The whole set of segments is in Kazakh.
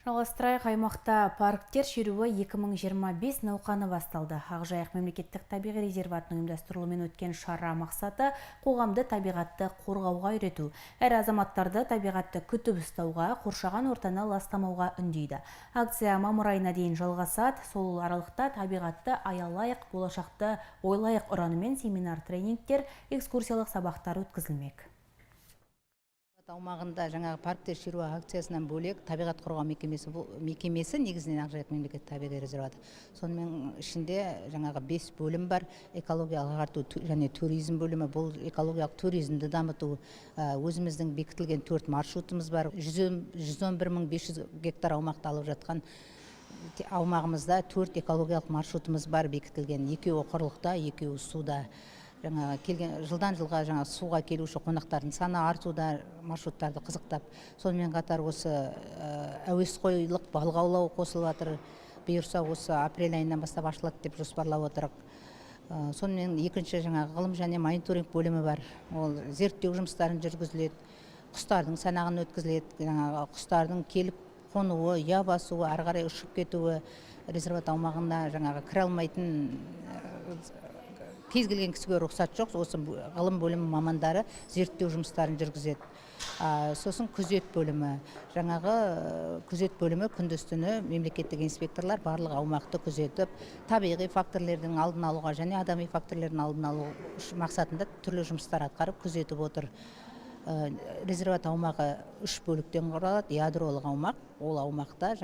Жалғастырайық, аймақта парктер шеруі 2025 науқаны басталды. Ақжайық мемлекеттік табиғи резерватының ұйымдастырылуымен өткен шара мақсаты қоғамды табиғатты қорғауға үйрету. Әр азаматтарды табиғатты күтіп ұстауға, қоршаған ортаны ластамауға үндейді. Акция мамыр айына дейін жалғасады. Сол аралықта табиғатты аялайық, болашақты ойлайық ұранымен семинар, тренингтер, экскурсиялық сабақтар өткізілмек. Аумағында жаңағы парктер шеруі акциясынан бөлек табиғат қорғау мекемесі негізінен Ақжайық мемлекеттік табиғи резерваты. Сонымен ішінде жаңағы 5 бөлім бар. Экологиялық ағарту және туризм бөлімі. Бұл экологиялық туризмді дамыту. Өзіміздің бекітілген 4 маршрутымыз бар. 111.500 гектар аумақты алып жатқан аумағымызда 4 экологиялық маршрутымыз бар бекітілген. 2-і құрлықта, 2-і суда. Жылдан жылға суға келуші қонақтардың саны артуда, маршруттарды қызықтап. Сонымен қатар осы әуесқойлық балық аулау қосылып жатыр. Бұйырса осы апрель айынан бастап ашылады деп жоспарлап отырық. Сонымен екінші ғылым және мониторинг бөлімі бар. Ол зерттеу жұмыстарын жүргізіледі. Құстардың санағын өткізіледі. Құстардың келіп қонуы, ұя басуы, ары қарай ұшып кетуі, резерват аумағына кіре алмайтын кез келген кісіге рұқсат жоқ. Осы ғылым бөлімі мамандары зерттеу жұмыстарын жүргізеді. Сосын күзет бөлімі. Күзет бөлімі күндіз-түні мемлекеттік инспекторлар барлық аумақты күзетіп, табиғи факторлердің алдын алуға және адами факторлердің алдын алу мақсатында түрлі жұмыстар атқарып күзетіп отыр. Резерват аумағы 3 бөліктен құралады. Ядролық аумақ, ол аумақта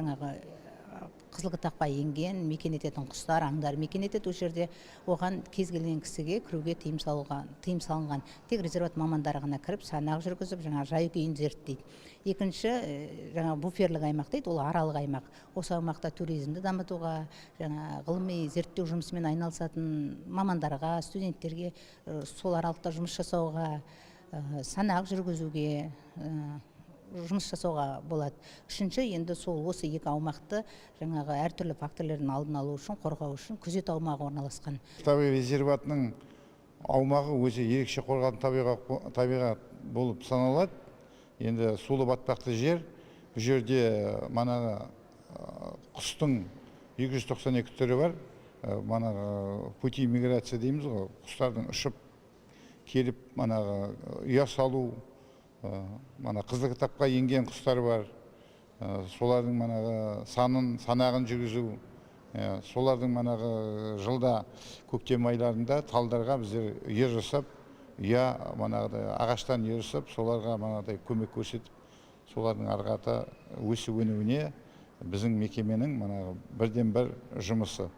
қызылқытаққа енген мекен ететін құстар, аңдар мекен етеді. Осы жерде оған кез келген кісіге кіруге тыйым салынған. Тек резерват мамандары ғана кіріп, санақ жүргізіп, жай-күйін зерттейді. Екінші, буферлік аймақ дейді, ол аралық аймақ. Осы аумақта туризмді дамытуға, ғылыми зерттеу жұмысымен айналысатын мамандарға, студенттерге сол аралықта жұмыс жасауға, санақ жүргізуге, жұмыс жасауға болады. Үшінші, енді сол осы екі аумақты әртүрлі факторлердің алдын алу үшін, қорғау үшін күзет аумағы орналасқан. Табиғи резерватының аумағы өзі ерекше қорғалатын табиғат болып саналады. Енді сулы батпақты жер, бұл жерде құстың 292 түрі бар. Пути миграция дейміз ғой, құстардың ұшып келіп ұя салу, қызылқытаққа енген құстар бар, солардың санағын жүргізу, солардың жылда көктем айларында талдарға біздер үйе жасап, ағаштан үйе жасап, соларға көмек көрсетіп, солардың арғата өсіп-өнуіне біздің мекеменің бірден бір жұмысы.